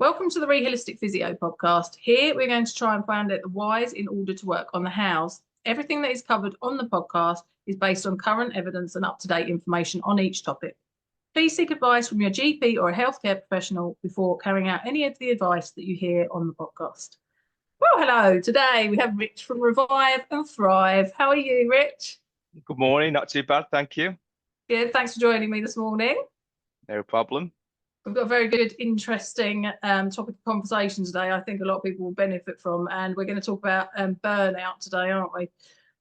Welcome to the REHolistic Physio podcast. Here we're going to try and find out the whys in order to work on the hows. Everything that is covered on the podcast is based on current evidence and up-to-date information on each topic. Please seek advice from your GP or a healthcare professional before carrying out any of the advice that you hear on the podcast. Well, hello. Today we have Rich from Revive and Thrive. How are you, Rich? Good morning. Not too bad, thank you. Good. Thanks for joining me this morning. No problem. We've got a very good, interesting topic of conversation today. I think a lot of people will benefit from, and we're going to talk about burnout today, aren't we?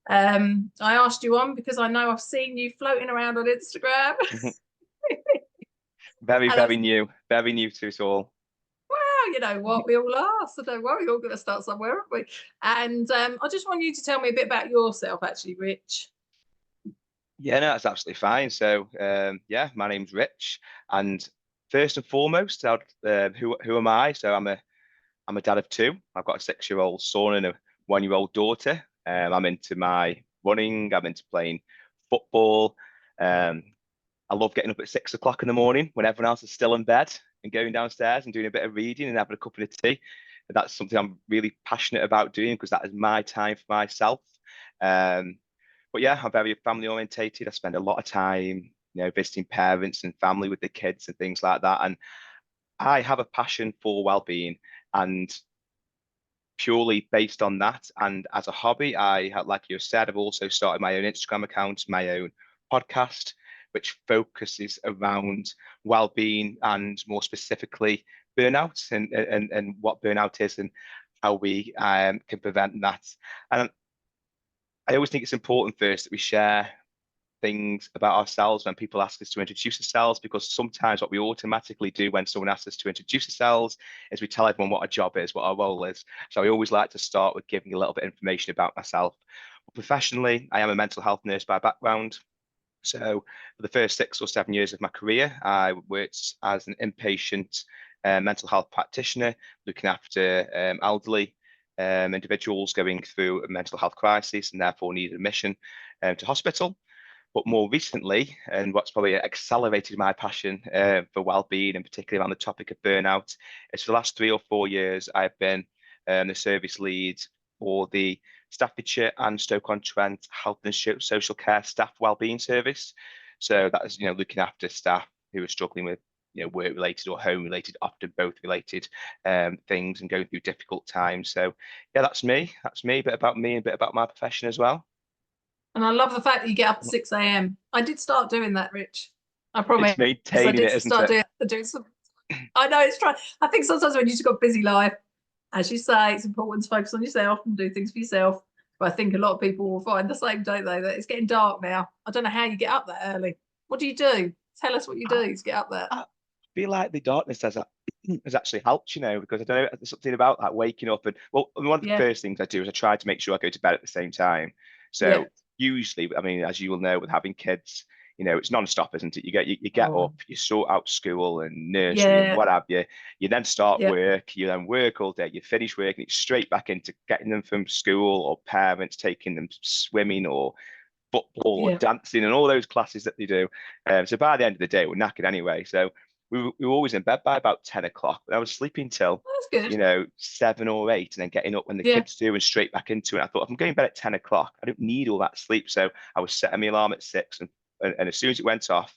I asked you on because I know I've seen you floating around on Instagram. Very new to us all. Well, you know what, we all are, so don't worry, we're all going to start somewhere, aren't we? And I just want you to tell me a bit about yourself, actually, Rich. Yeah, no, that's absolutely fine. So, my name's Rich, and first and foremost, who am I? So I'm a dad of two. I've got a 6-year-old son and a 1-year-old daughter. I'm into my running. I'm into playing football. I love getting up at 6 o'clock in the morning when everyone else is still in bed and going downstairs and doing a bit of reading and having a cup of tea. And that's something I'm really passionate about doing because that is my time for myself. But yeah, I'm very family orientated. I spend a lot of time, visiting parents and family with the kids and things like that. And I have a passion for well-being, and purely based on that. And as a hobby, like you said, I've also started my own Instagram account, my own podcast, which focuses around well-being and more specifically burnout and what burnout is and how we can prevent that. And I always think it's important first that we share things about ourselves when people ask us to introduce ourselves, because sometimes what we automatically do when someone asks us to introduce ourselves is we tell everyone what our job is, what our role is. So I always like to start with giving a little bit of information about myself. Professionally, I am a mental health nurse by background. So for the first 6 or 7 years of my career, I worked as an inpatient mental health practitioner, looking after elderly individuals going through a mental health crisis and therefore needed admission to hospital. But more recently, and what's probably accelerated my passion for well-being, and particularly around the topic of burnout, is for the last 3 or 4 years, I've been the service lead for the Staffordshire and Stoke-on-Trent Health and Social Care Staff Wellbeing Service. So that is, looking after staff who are struggling with, work-related or home-related, often both related things, and going through difficult times. So yeah, that's me. That's me. A bit about me and a bit about my profession as well. And I love the fact that you get up at 6 a.m. I did start doing that, Rich. I promise. It's maintaining it, isn't it? Doing some. I know it's trying. I think sometimes when you've just got a busy life, as you say, it's important to focus on yourself and do things for yourself. But I think a lot of people will find the same, don't they? That it's getting dark now. I don't know how you get up that early. What do you do? Tell us what you do to get up there. I feel like the darkness has actually helped, because I don't know, there's something about that waking up. And well, one of the first things I do is I try to make sure I go to bed at the same time. So usually, I mean, as you will know, with having kids, it's non-stop, isn't it? You get up, you sort out school and nursery and what have you. You then start work, you then work all day, you finish work, and it's straight back into getting them from school, or parents taking them swimming or football or dancing and all those classes that they do. So by the end of the day, we're knackered anyway. So we were always in bed by about 10 o'clock. I was sleeping till 7 or 8, and then getting up when the kids do and straight back into it. I thought, if I'm going to bed at 10 o'clock, I don't need all that sleep. So I was setting my alarm at 6, and as soon as it went off,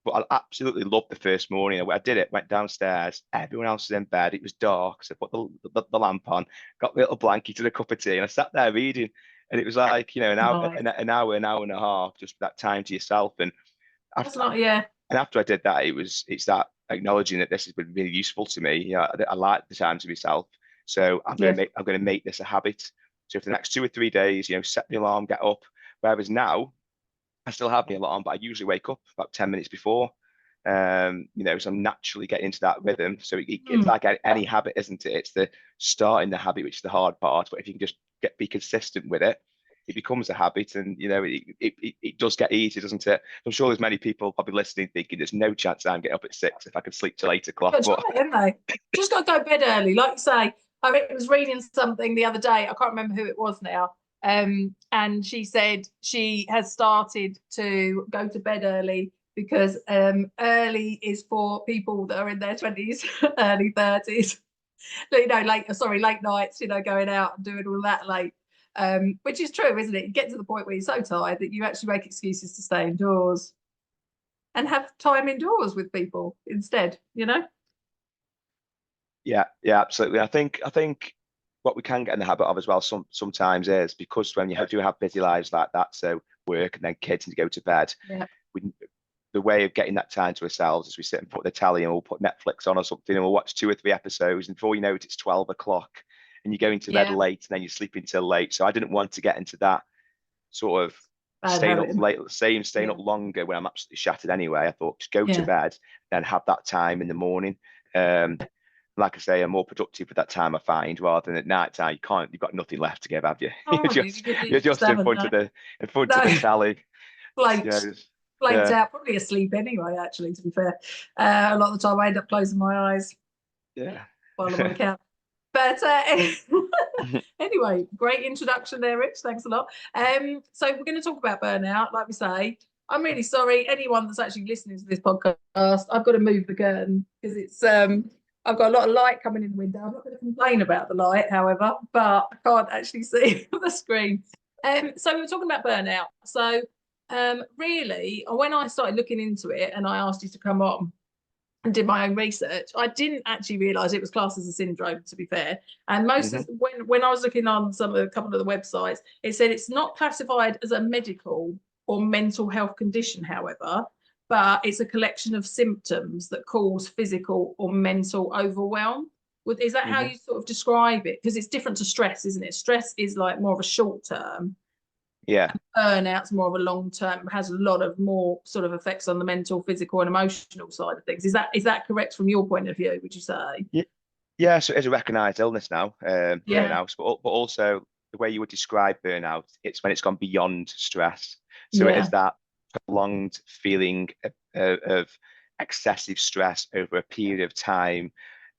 but I absolutely loved the first morning. I did it, went downstairs, everyone else was in bed, it was dark, so I put the lamp on, got the little blanket and a cup of tea, and I sat there reading, and it was like, an hour and a half, just that time to yourself. And after I did that, it's that acknowledging that this has been really useful to me. I like the time to myself, so I'm going to make this a habit. So for the next 2 or 3 days, set the alarm, get up. Whereas now, I still have my alarm, but I usually wake up about 10 minutes before. So I'm naturally getting into that rhythm. So it's like any habit, isn't it? It's the starting the habit, which is the hard part. But if you can just be consistent with it, it becomes a habit, and it does get easier, doesn't it? I'm sure there's many people probably listening thinking there's no chance I'm getting up at 6 if I can sleep till 8 o'clock. Just got to go to bed early, like you say. I was reading something the other day. I can't remember who it was now. And she said she has started to go to bed early because early is for people that are in their 20s, early 30s. You know, late nights, you know, going out and doing all that late. Which is true, isn't it? You get to the point where you're so tired that you actually make excuses to stay indoors and have time indoors with people instead, you know? Yeah, absolutely. I think what we can get in the habit of as well sometimes is because when you do have busy lives like that, so work and then kids and to go to bed, Yeah. The way of getting that time to ourselves is we sit and put the telly and we'll put Netflix on or something and we'll watch 2 or 3 episodes, and before you know it, it's 12 o'clock and you're going to bed late and then you're sleeping till late. So I didn't want to get into that sort of staying up late, staying up longer when I'm absolutely shattered anyway. I thought just go to bed, then have that time in the morning. Like I say, I'm more productive at that time, I find, rather than at night time. You've got nothing left to give, have you? Oh, you're just in front of the telly. Blanked out, probably asleep anyway, actually, to be fair. A lot of the time I end up closing my eyes while I'm on the couch. But anyway, great introduction there, Rich. Thanks a lot. So we're going to talk about burnout, like we say. I'm really sorry, anyone that's actually listening to this podcast. I've got to move the curtain because it's I've got a lot of light coming in the window. I'm not going to complain about the light, however, but I can't actually see the screen. So we were talking about burnout. So really, when I started looking into it and I asked you to come on and did my own research, I didn't actually realise it was classed as a syndrome, to be fair. And most of, when I was looking on a couple of the websites, it said it's not classified as a medical or mental health condition, however, but it's a collection of symptoms that cause physical or mental overwhelm. Is that how you sort of describe it? Because it's different to stress, isn't it? Stress is like more of a short term. Yeah. Burnout's more of a long term, has a lot of more sort of effects on the mental, physical, and emotional side of things. Is that correct from your point of view, would you say? Yeah, so it's a recognised illness now, burnout, but also the way you would describe burnout, it's when it's gone beyond stress. So it is that prolonged feeling of excessive stress over a period of time,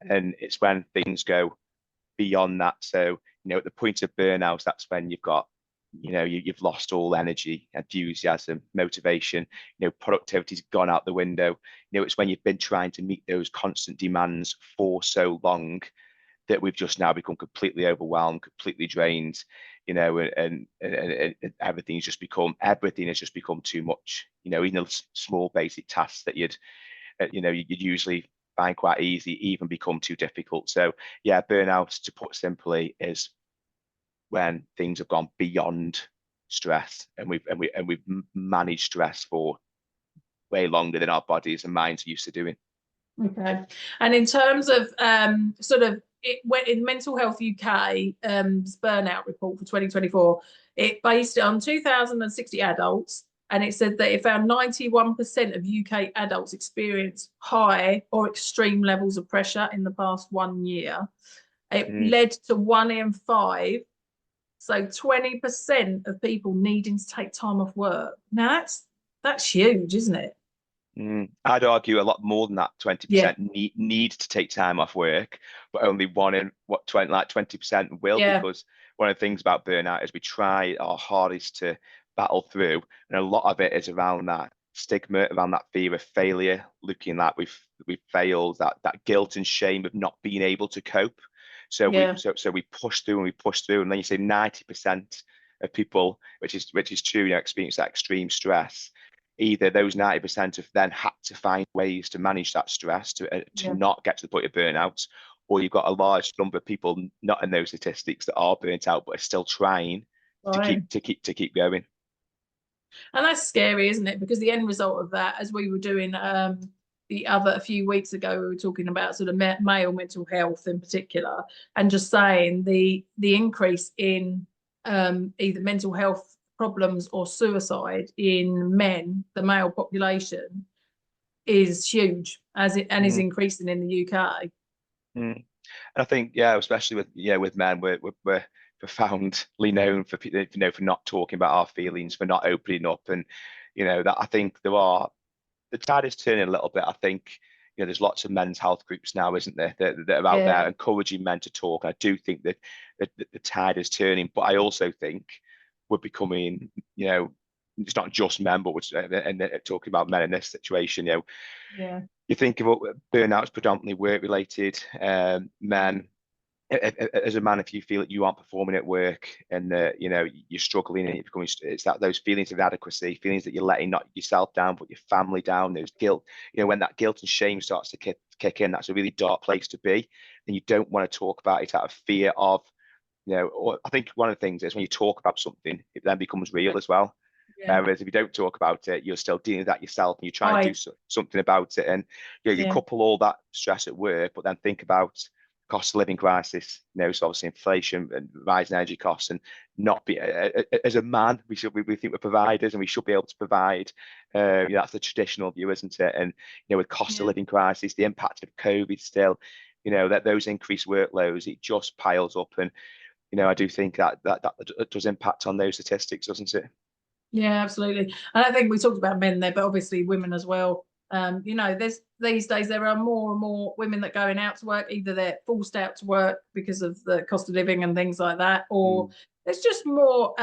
and it's when things go beyond that. So, at the point of burnout, that's when you've got, you've lost all energy, enthusiasm, motivation, productivity's gone out the window. It's when you've been trying to meet those constant demands for so long that we've just now become completely overwhelmed, completely drained, and everything has just become too much. Even the small basic tasks that you'd usually find quite easy even become too difficult. So burnout, to put simply, is when things have gone beyond stress and we've managed stress for way longer than our bodies and minds are used to doing. Okay. And in terms of in Mental Health UK, burnout report for 2024, it based it on 2,060 adults, and it said that it found 91% of UK adults experienced high or extreme levels of pressure in the past 1 year. It led to 1 in 5. So 20% of people needing to take time off work. Now that's huge, isn't it? I'd argue a lot more than that. 20% need to take time off work, but only 20% will, because one of the things about burnout is we try our hardest to battle through, and a lot of it is around that stigma, around that fear of failure, looking like we've failed, that guilt and shame of not being able to cope. So we push through and then you say 90% of people, which is true, experience that extreme stress. Either those 90% have then had to find ways to manage that stress to not get to the point of burnout, or you've got a large number of people not in those statistics that are burnt out but are still trying to keep going. And that's scary, isn't it? Because the end result of that, as we were doing a few weeks ago, we were talking about sort of male mental health in particular, and just saying the increase in either mental health problems or suicide in men, the male population, is huge, is increasing in the UK. And I think, especially with men, we're profoundly known for for not talking about our feelings, for not opening up, and that I think the tide is turning a little bit. I think there's lots of men's health groups now, isn't there, that are out there encouraging men to talk. I do think that the tide is turning, but I also think we're becoming it's not just men, but talking about men in this situation, Yeah. you think about burnout is predominantly work related. Men, as a man, if you feel that you aren't performing at work and that you're struggling and it's that those feelings of inadequacy, feelings that you're letting not yourself down but your family down, those guilt, when that guilt and shame starts to kick in, that's a really dark place to be, and you don't want to talk about it out of fear of, or I think one of the things is when you talk about something, it then becomes real as well. Yeah. Whereas if you don't talk about it, you're still dealing with that yourself, and you try and do Right. something about it. And you Yeah. couple all that stress at work, but then think about cost of living crisis. So obviously inflation and rising energy costs, and not be as a man, we think we're providers, and we should be able to provide. That's the traditional view, isn't it? And with cost of Yeah. living crisis, the impact of COVID still, that those increased workloads, it just piles up, and I do think that does impact on those statistics, doesn't it? Yeah, absolutely. And I think we talked about men there, but obviously women as well. There's these days there are more and more women that going out to work. Either they're forced out to work because of the cost of living and things like that, or there's just more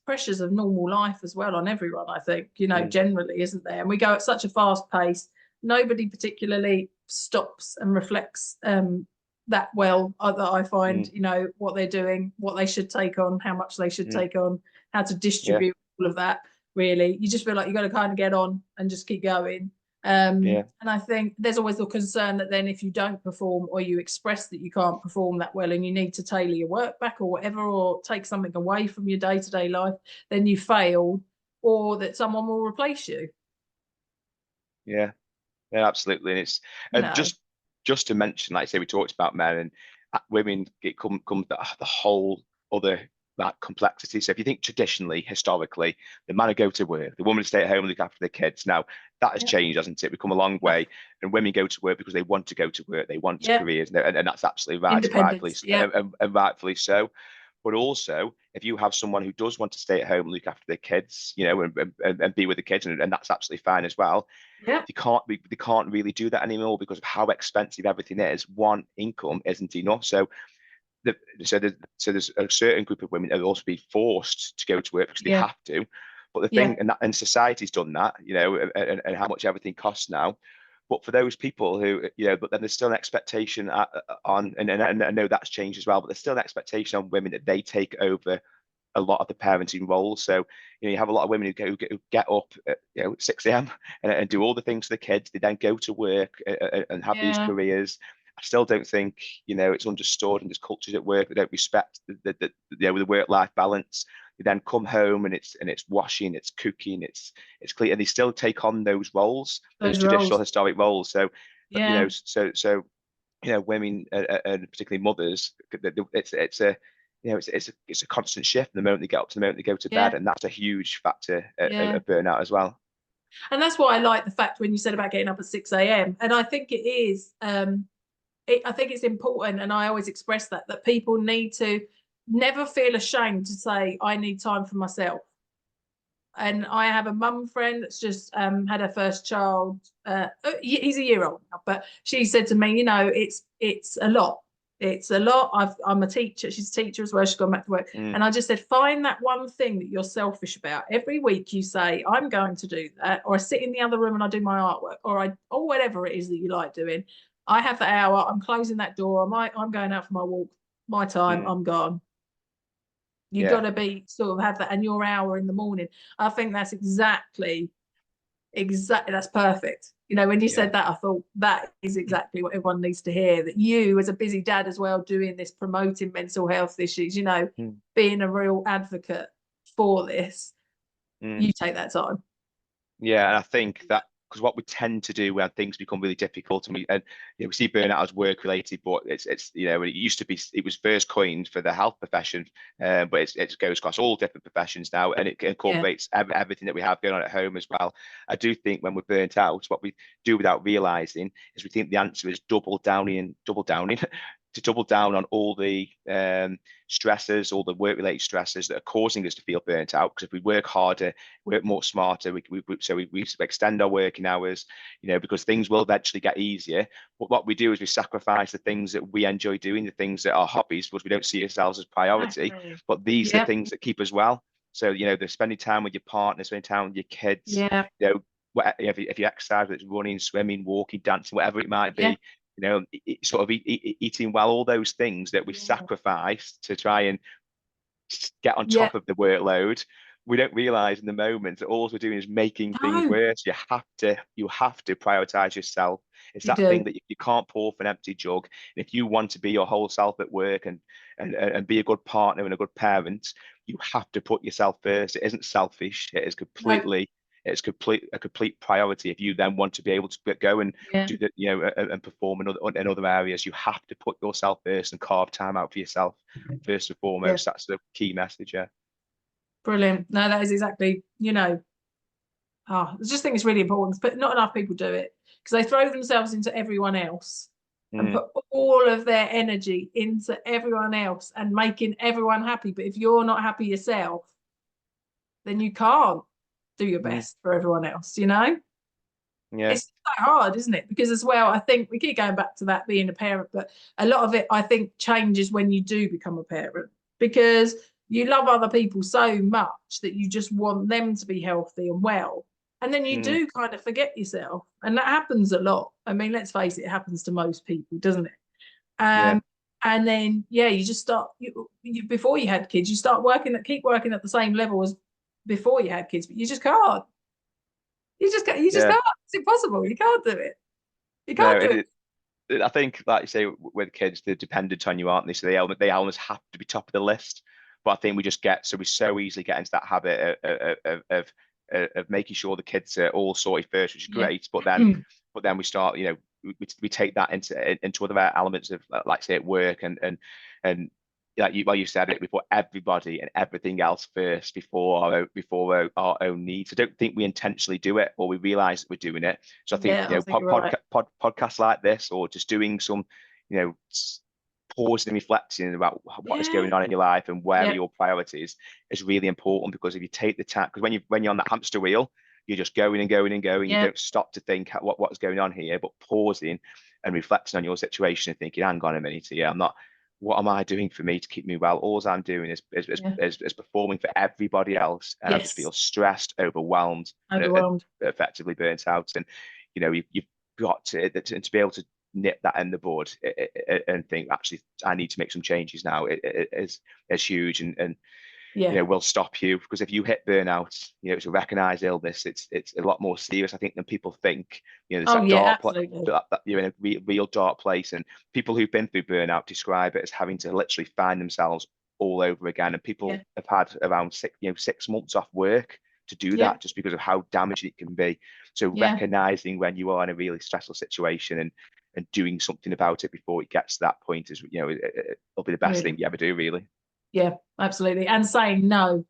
pressures of normal life as well on everyone. I think generally, isn't there? And we go at such a fast pace. Nobody particularly stops and reflects that well. That I find, what they're doing, what they should take on, how much they should take on, how to distribute all of that. Really, you just feel like you got to kind of get on and just keep going. And I think there's always the concern that then if you don't perform, or you express that you can't perform that well and you need to tailor your work back or whatever, or take something away from your day-to-day life, then you failed, or that someone will replace you. Yeah, absolutely. And it's just to mention, like I say, we talked about men and women. It comes the whole other that complexity. So if you think traditionally, historically, the man would go to work, the woman would stay at home and look after the kids. Now that has changed, hasn't it? We've come a long way, and women go to work because they want to go to work, they want careers, and that's absolutely right, and rightfully so. But also, if you have someone who does want to stay at home and look after their kids, and be with the kids, and that's absolutely fine as well. Yeah. They can't really do that anymore because of how expensive everything is. One income isn't enough. So there's a certain group of women that will also be forced to go to work because they have to. But the thing, and society's done that, and how much everything costs now. But for those people who, but then there's still an expectation on, and I know that's changed as well, but there's still an expectation on women that they take over a lot of the parenting roles. So, you have a lot of women who get up at 6 a.m. And do all the things for the kids. They then go to work and have these careers. I still don't think it's understood, and there's cultures at work that don't respect the work-life balance. They then come home and it's washing, it's cooking, it's clean, and they still take on those roles, those traditional historic roles. So women and particularly mothers, it's a constant shift from the moment they get up to the moment they go to bed, and that's a huge factor of burnout as well. And that's why I like the fact when you said about getting up at 6 a.m. And I think it is. I think it's important, and I always express that people need to never feel ashamed to say, I need time for myself. And I have a mum friend that's just had her first child. He's a year old now, but she said to me, it's a lot. It's a lot. I'm a teacher. She's a teacher as well. She's gone back to work. And I just said, find that one thing that you're selfish about. Every week you say, I'm going to do that, or I sit in the other room and I do my artwork, or whatever it is that you like doing. I have that hour. I'm closing that door. I'm going out for my walk. My time. I'm gone. You've got to be sort of have that, and your hour in the morning. I think that's exactly that's perfect. When you said that, I thought that is exactly what everyone needs to hear. That you, as a busy dad as well, doing this, promoting mental health issues, being a real advocate for this, you take that time. Yeah, and I think that because what we tend to do when things become really difficult, and we see burnout as work related, but it's it used to be, it was first coined for the health profession, but it goes across all different professions now, and it incorporates everything that we have going on at home as well. I do think when we're burnt out, what we do without realizing is we think the answer is double downing to double down on all the stressors, all the work-related stressors that are causing us to feel burnt out. Because if we work harder, work more smarter, we extend our working hours, because things will eventually get easier. But what we do is we sacrifice the things that we enjoy doing, the things that are hobbies, because we don't see ourselves as priority. But these are the things that keep us well. So, they're spending time with your partner, spending time with your kids, Yeah. if you exercise, whether it's running, swimming, walking, dancing, whatever it might Yeah. be, sort of eating well, all those things that we Yeah. sacrifice to try and get on Yeah. top of the workload. We don't realize in the moment that all we're doing is making things No, worse. You have to prioritize yourself. It's you that thing do. that you can't pour from an empty jug. And if you want to be your whole self at work and be a good partner and a good parent, you have to put yourself first. It isn't selfish. No. A complete priority. If you then want to be able to go and Yeah. do that, and perform in other areas, you have to put yourself first and carve time out for yourself first and Yeah. foremost. That's the key message. Yeah. Brilliant. No, that is exactly, I just think it's really important, but not enough people do it because they throw themselves into everyone else and Mm, put all of their energy into everyone else and making everyone happy. But if you're not happy yourself, then you can't do your mm, best for everyone else. yeah. It's so hard, isn't it? Because as well, I think we keep going back to that being a parent, but a lot of it, I think, changes when you do become a parent because you love other people so much that you just want them to be healthy and well. And then you Mm, do kind of forget yourself. And that happens a lot. I mean, let's face it, it happens to most people, doesn't it? yeah. And then, yeah, you just start, before you had kids, you start keep working at the same level as before you had kids, but you just can't. You just Yeah. can't. It's impossible. You can't do it. You No, can't do it. I think, like you say, with kids, they're dependent on you, aren't they? So they almost have to be top of the list. But I think we so easily get into that habit of making sure the kids are all sorted first, which is Yeah. great. But then we start, we take that into other elements of, like say, at work and like you said it, we put everybody and everything else first before our own needs. I don't think we intentionally do it or we realize that we're doing it. So I think, Yeah, I think you're right. podcasts like this, or just doing some, pausing and reflecting about what is Yeah. going on in your life and where are Yeah. your priorities, is really important. Because if you take the time, because when you're on that hamster wheel, you're just going and going and going. You Yeah. don't stop to think what's going on here, but pausing and reflecting on your situation and thinking, hang on a minute, yeah, I'm not. What am I doing for me to keep me well? All I'm doing Yeah. is performing for everybody else, and I just Yes. feel stressed, overwhelmed, and Overwhelmed. effectively burnt out. And you've got to be able to nip that in the bud, and think, actually, I need to make some changes now. Is huge, and Yeah. will stop you. Because if you hit burnout, it's a recognized illness. It's a lot more serious, I think, than people think. There's Oh, that yeah, dark place, absolutely. that you're in a real dark place. And people who've been through burnout describe it as having to literally find themselves all over again. And Yeah. people have had around 6 months off work to do Yeah. that, just because of how damaging it can be. So Yeah. recognizing when you are in a really stressful situation and doing something about it before it gets to that point is, it'll be the best thing Really. you ever do, really. Yeah, absolutely. And saying no.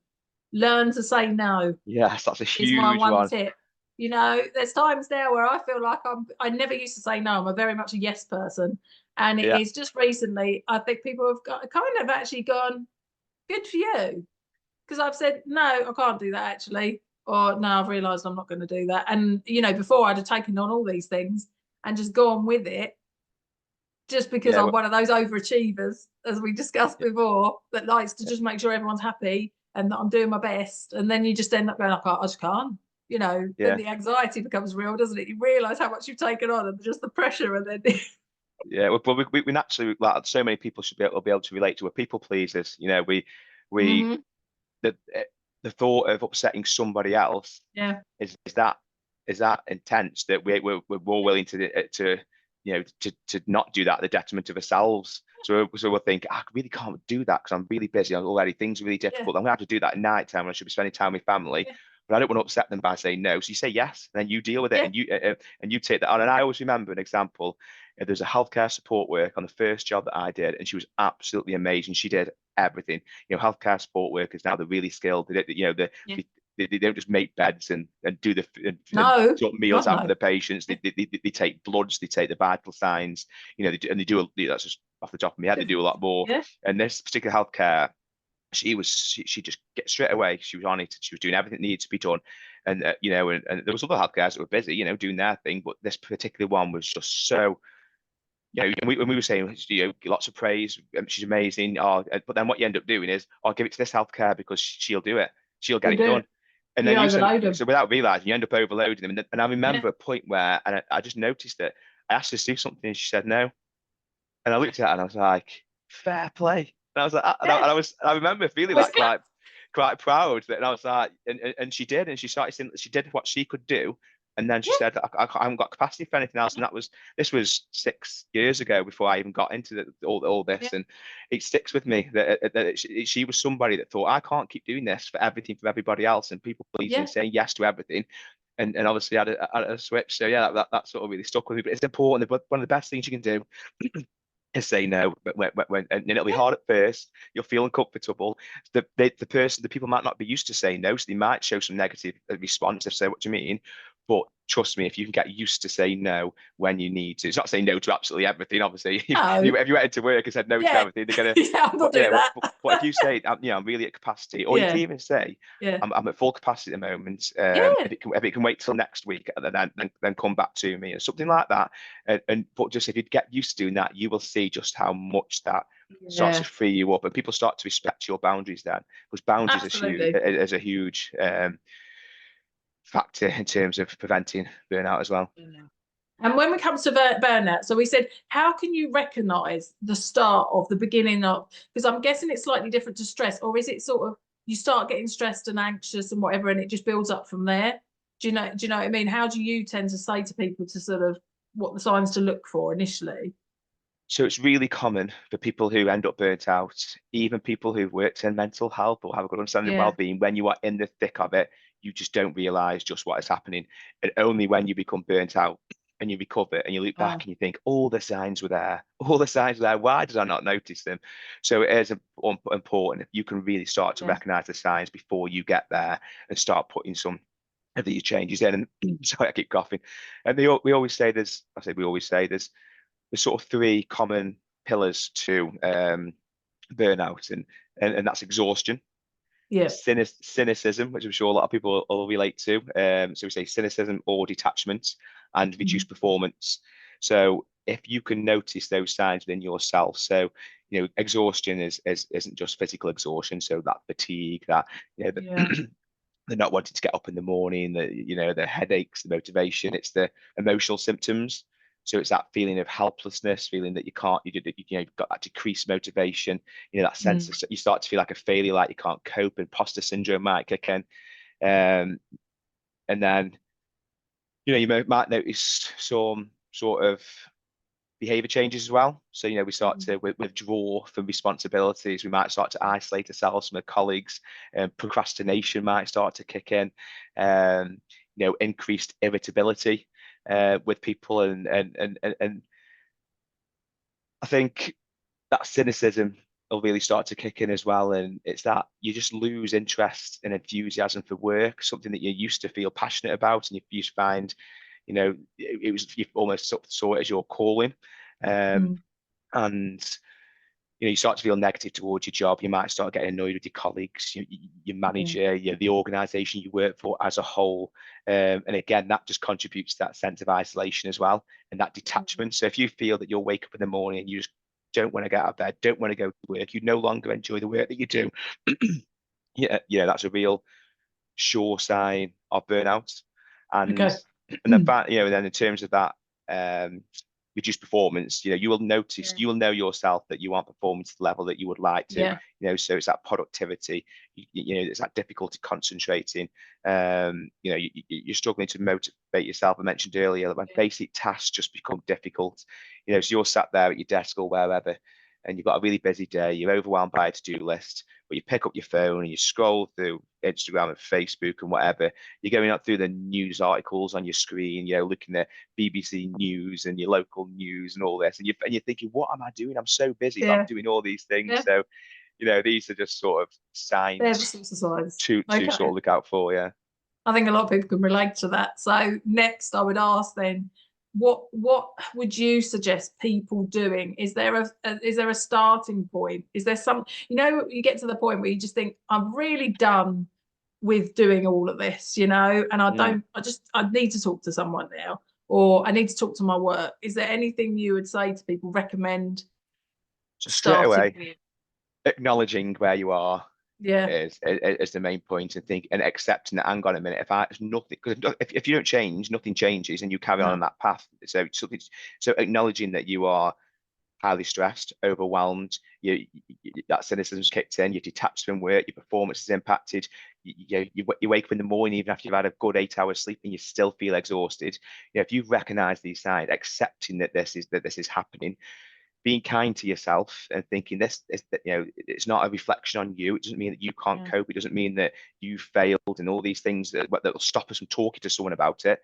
Learn to say no Yes, that's a is my huge one one. tip. There's times now where I feel like I never used to say no. I'm a very much a yes person. And it Yeah, is just recently, I think people have kind of actually gone, good for you. Because I've said, no, I can't do that actually. Or no, I've realized I'm not going to do that. And, before I'd have taken on all these things and just gone with it just because yeah, I'm one of those overachievers, as we discussed yeah, before, that likes to just make sure everyone's happy and that I'm doing my best. And then you just end up going, I just can't. Then yeah, the anxiety becomes real, doesn't it? You realize how much you've taken on and just the pressure. And then, yeah. But we naturally, like, so many people should be able to relate to. We're people pleasers. We Mhm. the thought of upsetting somebody else Yeah. is that intense that we're more willing to not do that at the detriment of ourselves. So we'll think, I really can't do that because I'm really busy already. Things are really Yeah. difficult. I'm gonna have to do that at night time when I should be spending time with family. Yeah. But I don't want to upset them by saying no. So you say yes, and then you deal with it, Yeah. and you take that on. And I always remember an example. There's a healthcare support work on the first job that I did, and she was absolutely amazing. She did everything. Healthcare support workers now, they're really skilled. Yeah. They don't just make beds and do and No. sort meals God, out for no. the patients. Yeah. They take bloods, they take the vital signs. They do. That's just off the top of my head. They do a lot more. Yeah. And this particular healthcare, she just get straight away. She was on it. She was doing everything that needed to be done. And and there was other healthcares that were busy, doing their thing. But this particular one was just so. And we were saying, lots of praise. She's amazing. But then what you end up doing is, I'll give it to this healthcare because she'll do it. she'll get You it do. done. And You then overload them. so without realizing, you end up overloading them. And I remember Yeah. a point where, and I just noticed that I asked her to do something and she said no. And I looked at her and I was like, fair play. And I was like, Yeah. I remember feeling Always like clap. quite proud that, and I was like, and she did, and she started saying that she did what she could do. And then she Yeah. said, I haven't got capacity for anything else. And this was 6 years ago before I even got into all Yeah. this. And it sticks with me that she was somebody that thought, I can't keep doing this for everything for everybody else and people pleasing Yeah. and saying yes to everything. And obviously had a switch. So yeah, that sort of really stuck with me. But it's important. But one of the best things you can do is say no. But and it'll be Yeah. hard at first. You'll feel uncomfortable. The people might not be used to saying no, so they might show some negative response to say, what do you mean? But trust me, if you can get used to saying no when you need to, it's not saying no to absolutely everything. Obviously, No. if you went into work and said no to Yeah. everything, they're gonna. Yeah, I'm not But you doing know, that. but if you say, I'm really at capacity, or you can Yeah. even say, Yeah. I'm at full capacity at the moment. Yeah. If it can wait till next week, then come back to me, or something like that. But just if you get used to doing that, you will see just how much that starts to Yeah. free you up, and people start to respect your boundaries then, because boundaries Absolutely. is a huge factor in terms of preventing burnout as well. And when it comes to burnout, so we said, how can you recognize the start of the beginning of, because I'm guessing it's slightly different to stress, or is it sort of you start getting stressed and anxious and whatever, and it just builds up from there? Do you know what I mean? How do you tend to say to people to sort of what the signs to look for initially? So it's really common for people who end up burnt out, even people who've worked in mental health or have a good understanding of Yeah. well-being, when you are in the thick of it, you just don't realize just what is happening. And only when you become burnt out and you recover and you look back Wow. and you think, all the signs were there, all the signs were there. Why did I not notice them? So it is important if you can really start to Yeah. recognize the signs before you get there and start putting some of these changes in. And sorry, I keep coughing. And we always say there's, I say we always say there's sort of three common pillars to burnout, and that's exhaustion, Yeah. cynicism, which I'm sure a lot of people will relate to. So we say cynicism or detachment, and Mhm. reduced performance. So if you can notice those signs within yourself, so exhaustion isn't just physical exhaustion, so that fatigue, that Yeah. the not wanting to get up in the morning, the headaches, the motivation, it's the emotional symptoms. So it's that feeling of helplessness, feeling that you can't, you've got that decreased motivation, that sense Mm. of you start to feel like a failure, like you can't cope, imposter syndrome might kick in. Um, and then, you might notice some sort of behavior changes as well. So, we start to withdraw from responsibilities. We might start to isolate ourselves from our colleagues. Procrastination might start to kick in. Um, increased irritability with people, and I think that cynicism will really start to kick in as well. And it's that you just lose interest and enthusiasm for work, something that you used to feel passionate about, and you find, it was you almost sort of saw it as your calling. Um, Mm. and you start to feel negative towards your job. You might start getting annoyed with your colleagues, your Yeah. manager, the organization you work for as a whole. And again, that just contributes to that sense of isolation as well, and that detachment. So if you feel that you'll wake up in the morning and you just don't want to get out of bed, don't want to go to work, you no longer enjoy the work that you do, yeah, that's a real sure sign of burnout. And Okay. then then in terms of that reduced performance, you will notice, Yeah. you will know yourself that you aren't performing to the level that you would like to. Yeah. So it's that productivity, it's that difficulty concentrating. You're struggling to motivate yourself. I mentioned earlier when Yeah. basic tasks just become difficult. So you're sat there at your desk or wherever, and you've got a really busy day, you're overwhelmed by a to-do list, but you pick up your phone and you scroll through Instagram and Facebook and whatever. You're going up through the news articles on your screen, looking at BBC News and your local news and all this, and you're thinking, what am I doing? I'm so busy, but I'm Yeah. doing all these things. Yeah. So, these are just sort of They're the signs sorts of signs. to sort Okay. of look out for. Yeah. I think a lot of people can relate to that. So next, I would ask then, what would you suggest people doing? Is there a starting point? Is there some, you get to the point where you just think, I'm really done with doing all of this, and Mm. I need to talk to someone now, or I need to talk to my work. Is there anything you would say to people, recommend So straight starting away, with? acknowledging where you are. Yeah. is the main point, and think and accepting that, hang on a minute, it's nothing, because if you don't change, nothing changes, and you carry on No. on that path. So acknowledging that you are highly stressed, overwhelmed, that cynicism's kicked in, you're detached from work, your performance is impacted, you wake up in the morning even after you've had a good 8 hours sleep and you still feel exhausted. If you recognize these signs, accepting that this is happening, being kind to yourself and thinking this is that, it's not a reflection on you. It doesn't mean that you can't Yeah. cope. It doesn't mean that you failed and all these things that will stop us from talking to someone about it.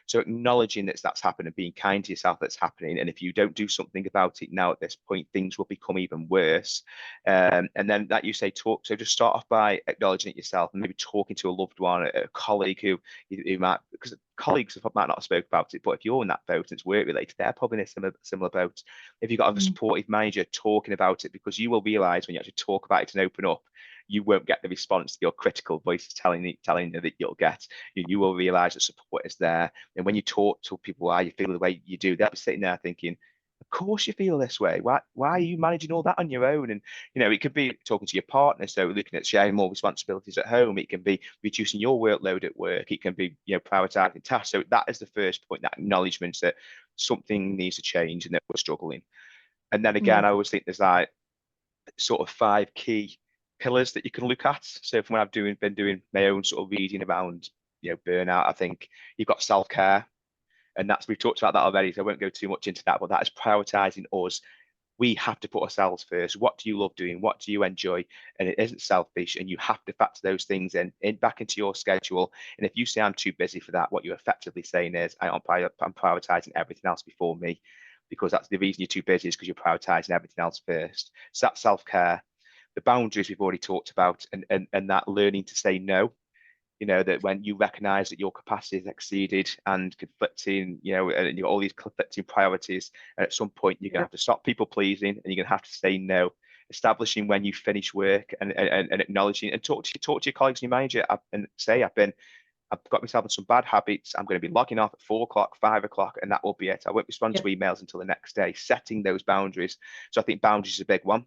So acknowledging that that's happened and being kind to yourself that's happening. And if you don't do something about it now at this point, things will become even worse. And then that you say talk. So just start off by acknowledging it yourself and maybe talking to a loved one, a colleague who might, because colleagues might not have spoke about it, but if you're in that boat and it's work related, they're probably in a similar boat. If you've got a supportive manager talking about it, because you will realize when you actually talk about it and open up, you won't get the response your critical voice is telling you that you'll get. You will realize that support is there. And when you talk to people why you feel the way you do, they'll be sitting there thinking, of course you feel this way. Why are you managing all that on your own? And it could be talking to your partner, so looking at sharing more responsibilities at home. It can be reducing your workload at work. It can be prioritizing tasks. So that is the first point, that acknowledgement that something needs to change and that we're struggling. And then again, Yeah. I always think there's like sort of 5 key pillars that you can look at. So from when I've been doing my own sort of reading around burnout, I think you've got self-care, and that's, we've talked about that already, so I won't go too much into that, but that is prioritizing us. We have to put ourselves first. What do you love doing? What do you enjoy? And it isn't selfish, and you have to factor those things in back into your schedule. And if you say I'm too busy for that, what you're effectively saying is I'm prioritizing everything else before me, because that's the reason you're too busy, is because you're prioritizing everything else first. So that's self-care. The boundaries we've already talked about, and that learning to say no. That when you recognize that your capacity is exceeded and conflicting, and you've got all these conflicting priorities, and at some point you're going to have to stop people pleasing and you're going to have to say no. Establishing when you finish work, and acknowledging, and talk to your colleagues and your manager, and say, I've got myself in some bad habits. I'm going to be logging off at 4 o'clock, 5 o'clock, and that will be it. I won't respond to emails until the next day. Setting those boundaries. So I think boundaries is a big one.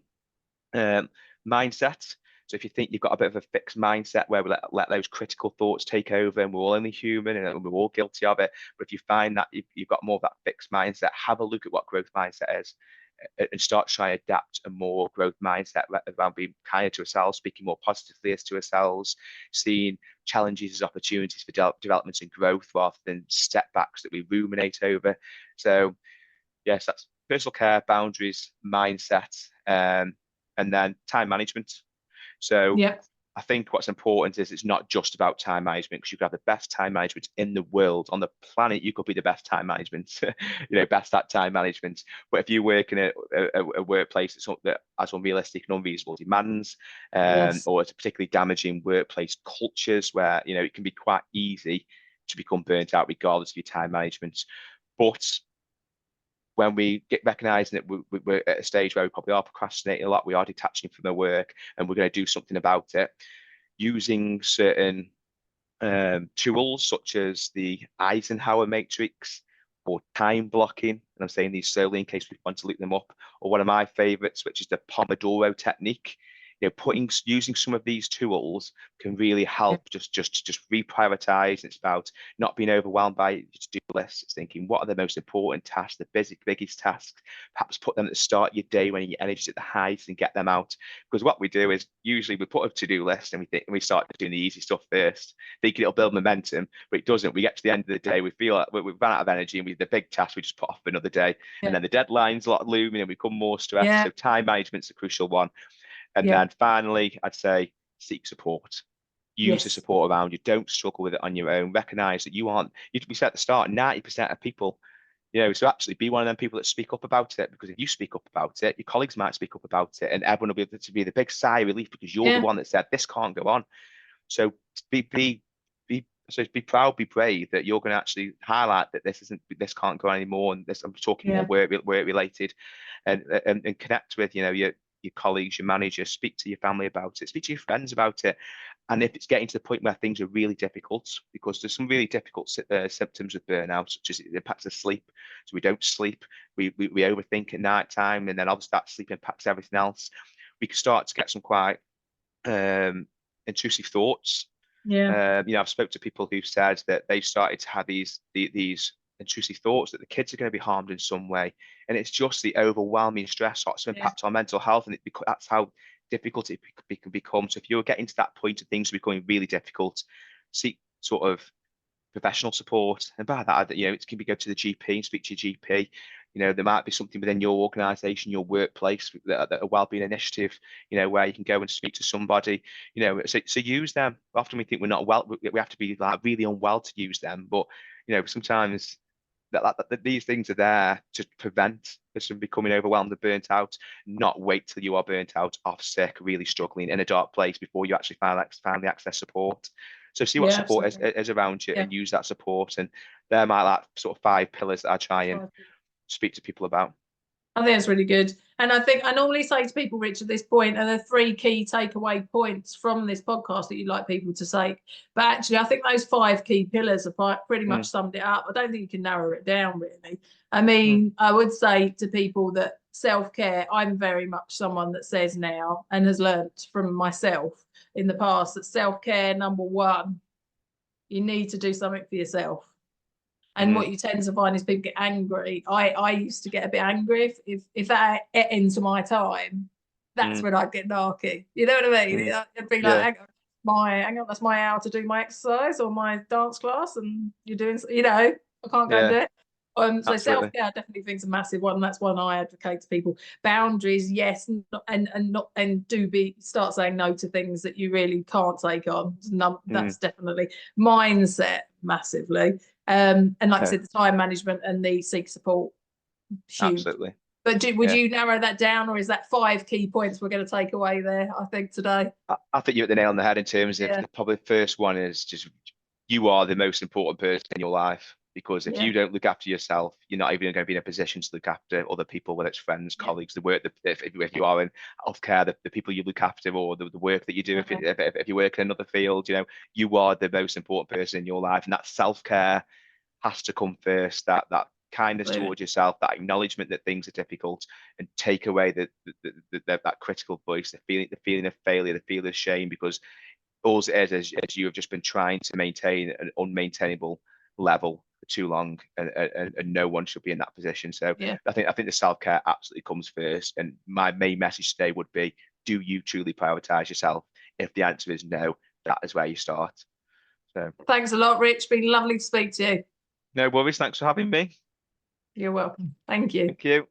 Mindset. So if you think you've got a bit of a fixed mindset where we let those critical thoughts take over, and we're all only human and we're all guilty of it, but if you find that you've got more of that fixed mindset, have a look at what growth mindset is, and start trying to adapt a more growth mindset around being kinder to ourselves, speaking more positively as to ourselves, seeing challenges as opportunities for development and growth rather than setbacks that we ruminate over. So yes, that's personal care, boundaries, mindset, and then time management. So Yeah. I think what's important is it's not just about time management, because you could have the best time management in the world. On the planet, you could be the best time management, best at time management. But if you work in a workplace that has unrealistic and unreasonable demands, Yes. or it's a particularly damaging workplace cultures where, it can be quite easy to become burnt out regardless of your time management. But when we get recognizing that we're at a stage where we probably are procrastinating a lot, we are detaching from the work, and we're going to do something about it, using certain tools such as the Eisenhower matrix or time blocking. And I'm saying these slowly in case we want to look them up, or one of my favorites, which is the Pomodoro technique. Using some of these tools can really help just reprioritize. It's about not being overwhelmed by your to-do lists. It's thinking, what are the most important tasks, the biggest tasks, perhaps put them at the start of your day when your energy's at the highest, and get them out. Because what we do is usually we put a to-do list and we start doing the easy stuff first, thinking it'll build momentum, but it doesn't. We get to the end of the day, we feel like we've run out of energy, and the big task we just put off for another day. And then the deadline's a lot looming and we become more stressed. So time management's a crucial one. And then finally, I'd say seek support. Use the support around you. Don't struggle with it on your own. Recognize that you aren't, we said at the start, 90% of people, so actually be one of them people that speak up about it, because if you speak up about it, your colleagues might speak up about it, and everyone will be able to be the big sigh of relief, because you're the one that said this can't go on. So be proud, be brave that you're going to actually highlight that this can't go on anymore, and this, I'm talking more work related, and connect with your colleagues, your manager, speak to your family about it, speak to your friends about it. And if it's getting to the point where things are really difficult, because there's some really difficult symptoms of burnout, such as it impacts the sleep. So we don't sleep, we overthink at night time, and then obviously that sleep impacts everything else. We can start to get some quite intrusive thoughts. Yeah. I've spoke to people who've said that they've started to have these intrusive thoughts that the kids are going to be harmed in some way, and it's just the overwhelming stress starts to impact our mental health, and that's how difficult it can become. So if you're getting to that point of things becoming really difficult, seek sort of professional support. And by that, it can be go to the GP and speak to your GP. There might be something within your organisation, your workplace, a wellbeing initiative, where you can go and speak to somebody. So use them. Often we think we're not well, we have to be like really unwell to use them, but sometimes that these things are there to prevent us from becoming overwhelmed and burnt out. Not wait till you are burnt out, off sick, really struggling in a dark place before you actually finally access support. So see what support is around you and use that support. And they're my like sort of 5 pillars that I try and speak to people about. I think that's really good. And I think I normally say to people, Rich, at this point, are there 3 key takeaway points from this podcast that you'd like people to take? But actually, I think those 5 key pillars have pretty much summed it up. I don't think you can narrow it down, really. I mean, I would say to people that self-care, I'm very much someone that says now and has learnt from myself in the past that self-care, number 1, you need to do something for yourself. And what you tend to find is people get angry. I used to get a bit angry if that ate into my time. That's when I'd get narky. You know what I mean? I'd be like, hang on, that's my hour to do my exercise or my dance class, and you're doing, I can't go and do it. So self-care, I definitely think is a massive one. That's one I advocate to people. Boundaries, yes, and start saying no to things that you really can't take on. That's definitely mindset massively. And like I said, the time management and the seek support, huge. Absolutely. But would you narrow that down, or is that 5 key points we're going to take away there, I think, today? I think you're at the nail on the head in terms of probably the first one is just you are the most important person in your life, because if you don't look after yourself, you're not even going to be in a position to look after other people, whether it's friends, colleagues, the work, if you are in healthcare, the people you look after, or the work that you do, if you work in another field, you are the most important person in your life, and that self-care has to come first. That kindness towards yourself, that acknowledgement that things are difficult, and take away that critical voice, the feeling of failure, the feeling of shame, because all it is you have just been trying to maintain an unmaintainable level for too long, and no one should be in that position. So I think the self-care absolutely comes first. And my main message today would be, do you truly prioritize yourself? If the answer is no, that is where you start. So thanks a lot, Rich. Been lovely to speak to you. No worries. Thanks for having me. You're welcome. Thank you. Thank you.